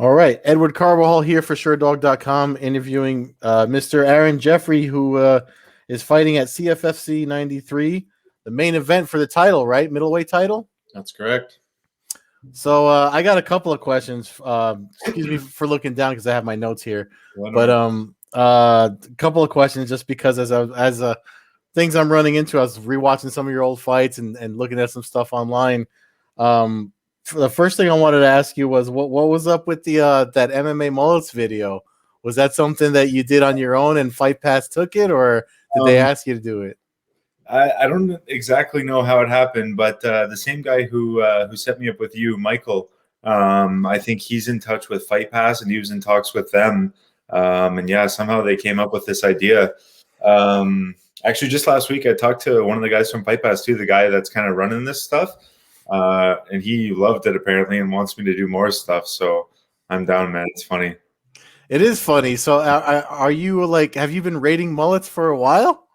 All right. Edward Carvajal here for Sherdog.com, interviewing Mr. Aaron Jeffery, who is fighting at CFFC 93, the main event for the title, right? Middleweight title? That's correct. So I got a couple of questions. Excuse me for looking down because I have my notes here. But a couple of questions just because as things I'm running into, I was rewatching some of your old fights and looking at some stuff online. The first thing I wanted to ask you was what was up with the that MMA mullets video? Was that something that you did on your own and Fight Pass took it, or did they ask you to do it? I don't exactly know how it happened, but the same guy who set me up with you, Michael, I think he's in touch with Fight Pass, and he was in talks with them. And yeah, somehow they came up with this idea. Actually, just last week, I talked to one of the guys from Fight Pass too, the guy that's kind of running this stuff. And he loved it apparently and wants me to do more stuff. So I'm down, man. It's funny. It is funny. So are you have you been rating mullets for a while?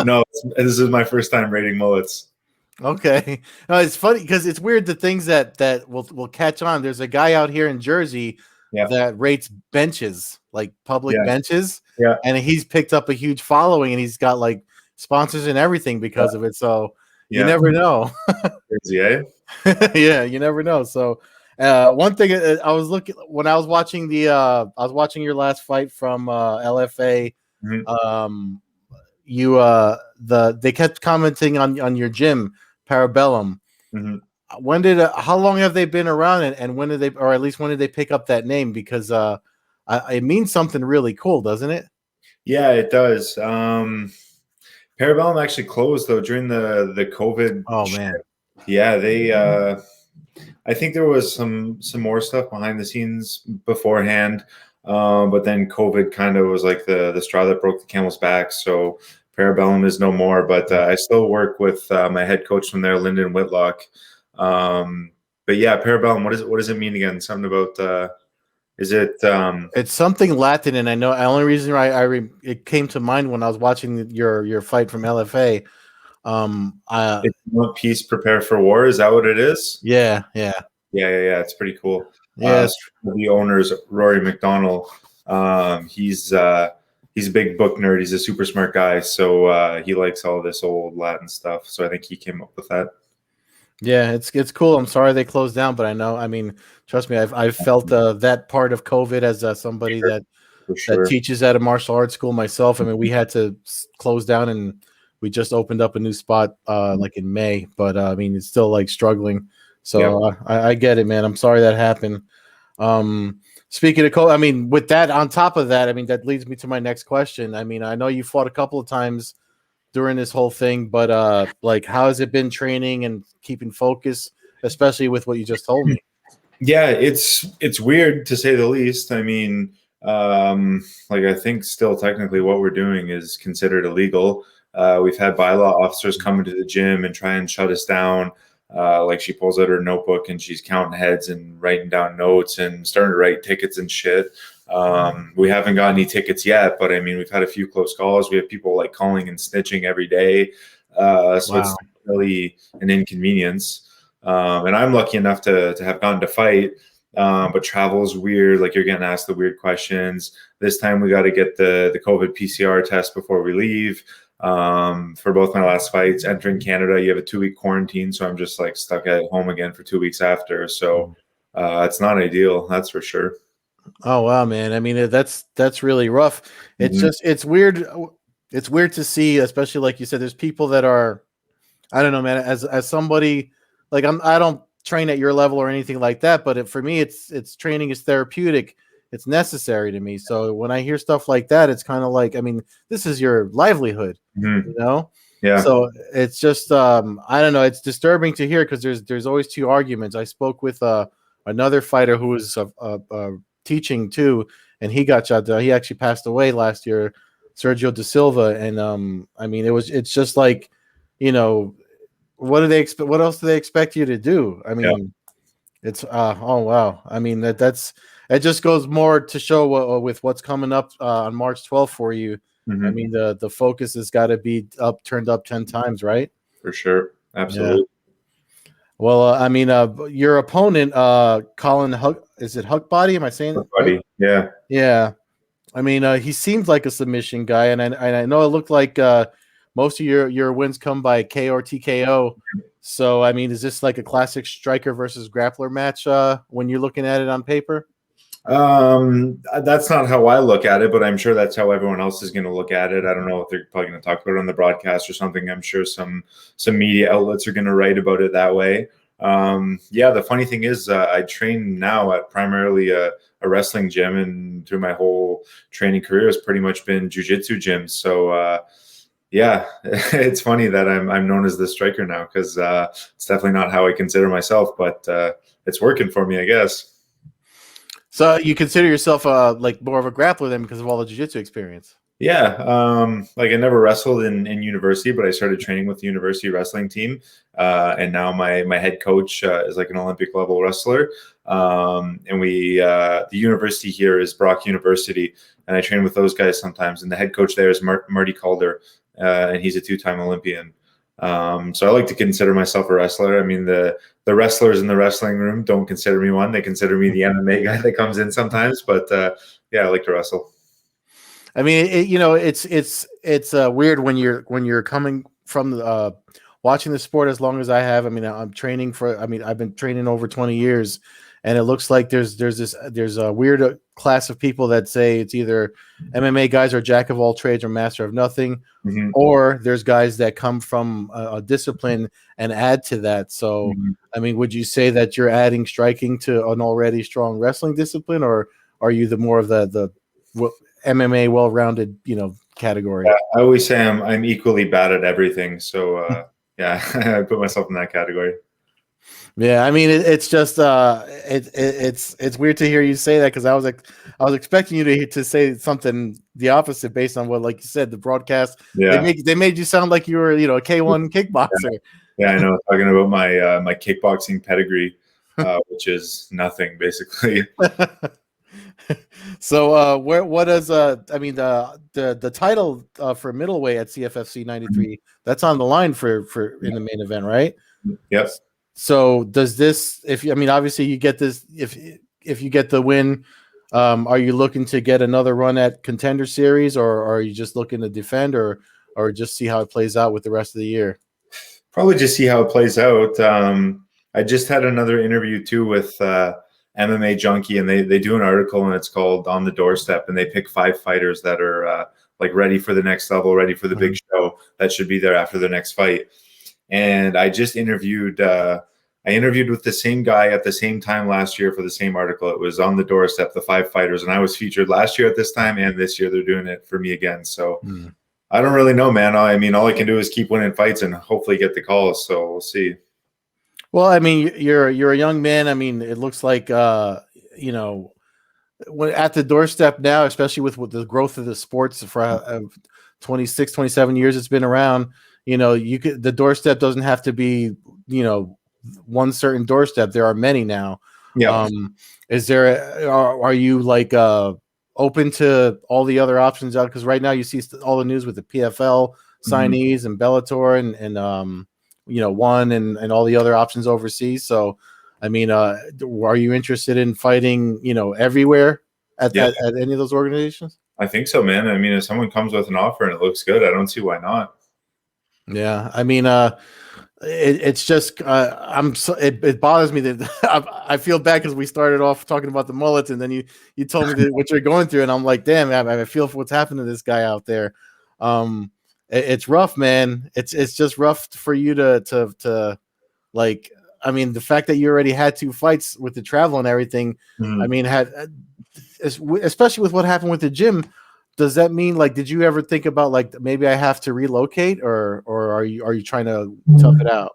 No, this is my first time rating mullets. Okay. No, it's funny because it's weird the things that will catch on. There's a guy out here in Jersey that rates benches, like public benches. Yeah. And he's picked up a huge following and he's got like sponsors and everything because of it. So you never know. Crazy, eh? Yeah, you never know. So one thing I was looking when I was watching your last fight from LFA. Mm-hmm. They kept commenting on your gym, Parabellum. Mm-hmm. How long have they been around, and when did they, or at least when did they pick up that name? Because it means something really cool, doesn't it? Yeah, it does. Parabellum actually closed though during the COVID. Oh man. Yeah, they I think there was some more stuff behind the scenes beforehand. But then COVID kind of was like the straw that broke the camel's back. So Parabellum is no more, but I still work with my head coach from there, Lyndon Whitlock. But yeah, Parabellum, what does it mean again? Something about is it it's something Latin, and I know the only reason it came to mind when I was watching your fight from LFA. It's want peace, prepare for war. Is that what it is? Yeah. It's pretty cool. Yes. The owner's Rory McDonald. He's a big book nerd. He's a super smart guy, so he likes all this old Latin stuff. So I think he came up with that. Yeah, it's cool. I'm sorry they closed down, but I know. I mean, trust me, I've felt that part of COVID as somebody that teaches at a martial arts school myself. I mean, we had to close down, and we just opened up a new spot like in May. But I mean, it's still like struggling. So I get it, man. I'm sorry that happened. Speaking of COVID, I mean, with that on top of that, I mean, that leads me to my next question. I mean, I know you fought a couple of times during this whole thing, but like, how has it been training and keeping focus, especially with what you just told me? Yeah, it's weird to say the least. I mean, like I think still technically what we're doing is considered illegal. We've had bylaw officers come into the gym and try and shut us down. Like she pulls out her notebook and she's counting heads and writing down notes and starting to write tickets and shit. We haven't got any tickets yet, but I mean, we've had a few close calls. We have people like calling and snitching every day. It's really an inconvenience. And I'm lucky enough to have gone to fight. But travel's weird. Like you're getting asked the weird questions. This time we got to get the COVID PCR test before we leave. For both my last fights, entering Canada, you have a 2-week quarantine. So I'm just like stuck at home again for 2 weeks after. So it's not ideal. That's for sure. Oh, wow, man. I mean, that's really rough. It's just, it's weird. It's weird to see, especially like you said, there's people that are, I don't know, man, as somebody like I don't train at your level or anything like that, but for me, it's training is therapeutic. It's necessary to me. So when I hear stuff like that, it's kind of like, I mean, this is your livelihood, you know? Yeah. So it's just, I don't know. It's disturbing to hear because there's always two arguments. I spoke with another fighter who was teaching too, and he got shot down. He actually passed away last year, Sergio Da Silva. And I mean, it's just like, you know, what do they expect? What else do they expect you to do? I mean, it's oh wow. I mean it just goes more to show with what's coming up on March 12th for you. I mean, the focus has got to be turned up 10 times, right? For sure, absolutely. Yeah. Well, I mean, your opponent, Colin is it Huck Body? Am I saying it right? Buddy. Yeah. Yeah. I mean, he seems like a submission guy, and I know it looked like most of your wins come by KO or TKO. So, I mean, is this like a classic striker versus grappler match when you're looking at it on paper? That's not how I look at it, but I'm sure that's how everyone else is going to look at it. I don't know if they're probably going to talk about it on the broadcast or something. I'm sure some media outlets are going to write about it that way. Yeah, the funny thing is, I train now at primarily a wrestling gym, and through my whole training career has pretty much been jiu-jitsu gyms. So yeah, it's funny that I'm known as the striker now, because it's definitely not how I consider myself, but it's working for me, I guess. So you consider yourself like more of a grappler then because of all the jiu-jitsu experience? Yeah, like I never wrestled in university, but I started training with the university wrestling team, and now my head coach is like an Olympic level wrestler. And the university here is Brock University, and I train with those guys sometimes. And the head coach there is Marty Calder, and he's a 2-time Olympian. So I like to consider myself a wrestler. I mean, the wrestlers in the wrestling room don't consider me one; they consider me the MMA guy that comes in sometimes. But yeah, I like to wrestle. I mean, it's weird when you're coming from watching the sport as long as I have. I mean, I'm training for. I mean, I've been training over 20 years, and it looks like there's a weird class of people that say it's either MMA guys are jack of all trades or master of nothing, Mm-hmm. or there's guys that come from a discipline and add to that. So, Mm-hmm. I mean, would you say that you're adding striking to an already strong wrestling discipline, or are you the more of the MMA well-rounded, category? Yeah, I always say I'm equally bad at everything. So yeah, I put myself in that category. Yeah, I mean, it's just it's weird to hear you say that, because I was expecting you to say something the opposite based on what, like you said, the broadcast. Yeah, They made you sound like you were a K1 kickboxer. yeah, I know. Talking about my kickboxing pedigree, which is nothing basically. So what is I mean the title for middleweight at CFFC 93, that's on the line for in the main event, right? Yep. So does this, I mean, obviously you get this, if you get the win, are you looking to get another run at Contender Series, or are you just looking to defend, or just see how it plays out with the rest of the year? Probably just see how it plays out. I just had another interview too with MMA Junkie, and they do an article, and it's called On the Doorstep, and they pick 5 fighters that are like ready for the next level, ready for the big show, that should be there after the next fight. And I just interviewed with the same guy at the same time last year for the same article. It was On the Doorstep, the 5 fighters, and I was featured last year at this time, and this year they're doing it for me again. So I don't really know, man. I mean, all I can do is keep winning fights and hopefully get the calls. So we'll see. Well, I mean, you're a young man. I mean, it looks like when at the doorstep now, especially with the growth of the sports for 26, 27 years it's been around. The doorstep doesn't have to be one certain doorstep. There are many now. Yeah. Are you like open to all the other options out? Because right now you see all the news with the PFL signees and Bellator and One and all the other options overseas. So, I mean, are you interested in fighting, everywhere at any of those organizations? I think so, man. I mean, if someone comes with an offer and it looks good, I don't see why not. Yeah, I mean, it's just it bothers me that I feel bad because we started off talking about the mullets, and then you told me what you're going through, and I'm like, damn, I feel for what's happening to this guy out there. It's rough, man. It's just rough for you to like. I mean, the fact that you already had 2 fights with the travel and everything. I mean, especially with what happened with the gym. Does that mean, like, did you ever think about, like, maybe I have to relocate, or are you trying to tough it out?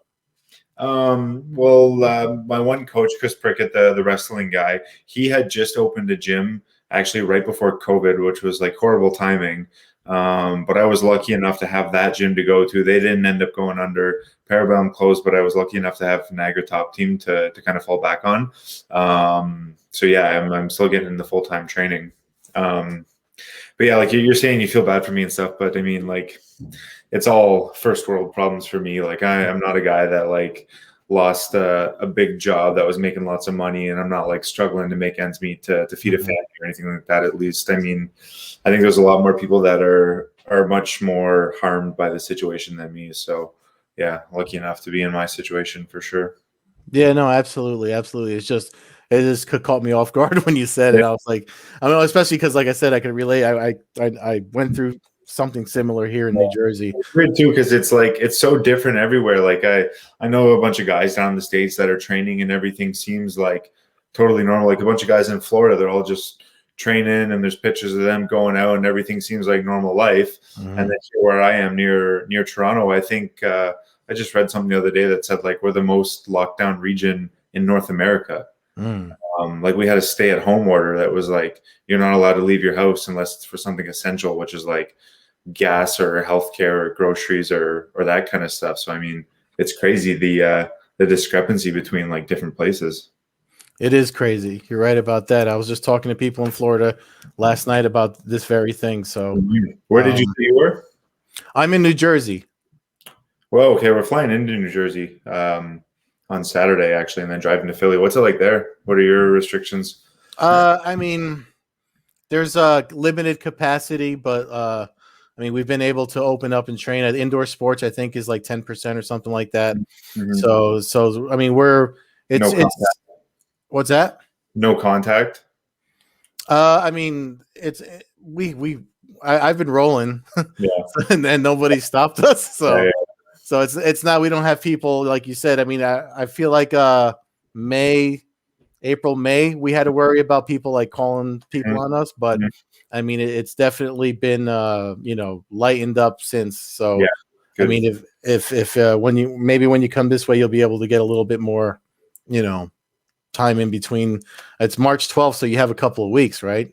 Well, my one coach, Chris Prickett, the wrestling guy, he had just opened a gym actually right before COVID, which was like horrible timing. But I was lucky enough to have that gym to go to. They didn't end up going under. Parabellum closed, but I was lucky enough to have Niagara Top Team to kind of fall back on. So yeah, I'm still getting the full-time training. But yeah, like you're saying, you feel bad for me and stuff, but I mean, like, it's all first world problems for me. Like I'm not a guy that like lost a big job that was making lots of money, and I'm not like struggling to make ends meet to feed a family or anything like that. At least, I mean, I think there's a lot more people that are much more harmed by the situation than me. So yeah, lucky enough to be in my situation for sure. Yeah, no, absolutely, absolutely. It just caught me off guard when you said it. I was like, I mean, especially because, like I said, I could relate. I went through something similar here in New Jersey. It's weird too, because it's like it's so different everywhere. Like I know a bunch of guys down in the States that are training, and everything seems like totally normal. Like a bunch of guys in Florida, they're all just training, and there's pictures of them going out, and everything seems like normal life. And then here where I am near Toronto, I think I just read something the other day that said like we're the most locked down region in North America. Like we had a stay-at-home order that was like you're not allowed to leave your house unless it's for something essential, which is like gas or healthcare or groceries or that kind of stuff. So I mean, it's crazy the discrepancy between like different places. It is crazy. You're right about that. I was just talking to people in Florida last night about this very thing. So where did you say you were? I'm in New Jersey. Well, okay, we're flying into New Jersey on Saturday actually, and then driving to Philly. What's it like there? What are your restrictions? I mean, there's a limited capacity, but I mean, we've been able to open up and train at indoor sports. I think is like 10% or something like that. So I mean, what's that? No contact. I mean, I've been rolling, and nobody stopped us. So so it's not, we don't have people like you said. I mean, I feel like April, May, we had to worry about people like calling people on us, but I mean, it's definitely been, lightened up since. So, I mean, if when you come this way, you'll be able to get a little bit more, time in between. It's March 12th, so you have a couple of weeks, right?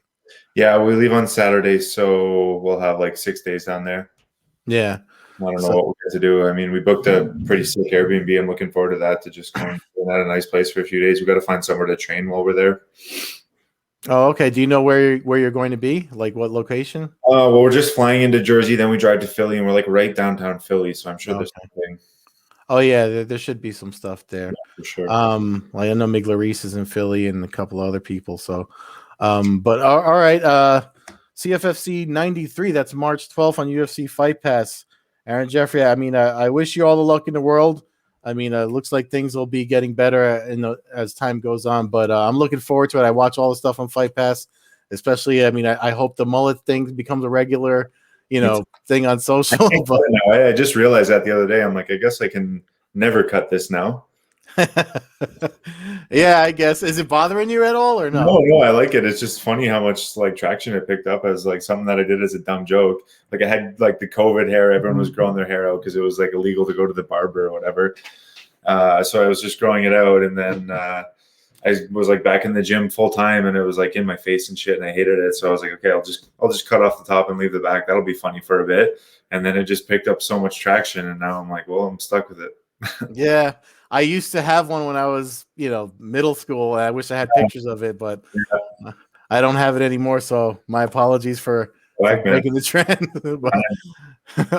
Yeah, we leave on Saturday, so we'll have like 6 days down there. Yeah. I don't know what we're going to do. I mean, we booked a pretty sick Airbnb. I'm looking forward to that, to just going at a nice place for a few days. We got to find somewhere to train while we're there. Oh, okay. Do you know where you're going to be? Like what location? Well, we're just flying into Jersey, then we drive to Philly, and we're like right downtown Philly. So I'm sure there's something. Oh yeah, there should be some stuff there. Yeah, for sure. Like I know Migler Reese is in Philly and a couple other people. So, but all right. CFFC 93. That's March 12th on UFC Fight Pass. Aaron Jeffery, I mean, I wish you all the luck in the world. I mean, it looks like things will be getting better as time goes on, but I'm looking forward to it. I watch all the stuff on Fight Pass, especially. I mean, I hope the mullet thing becomes a regular, thing on social. I just realized that the other day. I'm like, I guess I can never cut this now. Yeah, I guess. Is it bothering you at all or no? No, I like it. It's just funny how much like traction it picked up as like something that I did as a dumb joke. Like I had like the COVID hair. Everyone was growing their hair out because it was like illegal to go to the barber or whatever. So I was just growing it out, and then I was like back in the gym full time, and it was like in my face and shit, and I hated it. So I was like, okay, I'll just cut off the top and leave the back. That'll be funny for a bit. And then it just picked up so much traction, and now I'm like, well, I'm stuck with it. Yeah. I used to have one when I was, middle school. I wish I had pictures of it, but I don't have it anymore. So my apologies for breaking the trend.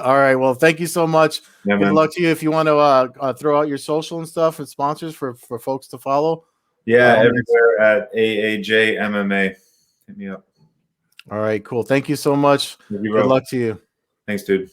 All right. Well, thank you so much. Good luck to you. If you want to throw out your social and stuff and sponsors for folks to follow. Yeah, everywhere at AAJ MMA. Hit me up. All right, cool. Thank you so much. Good luck to you. Thanks, dude.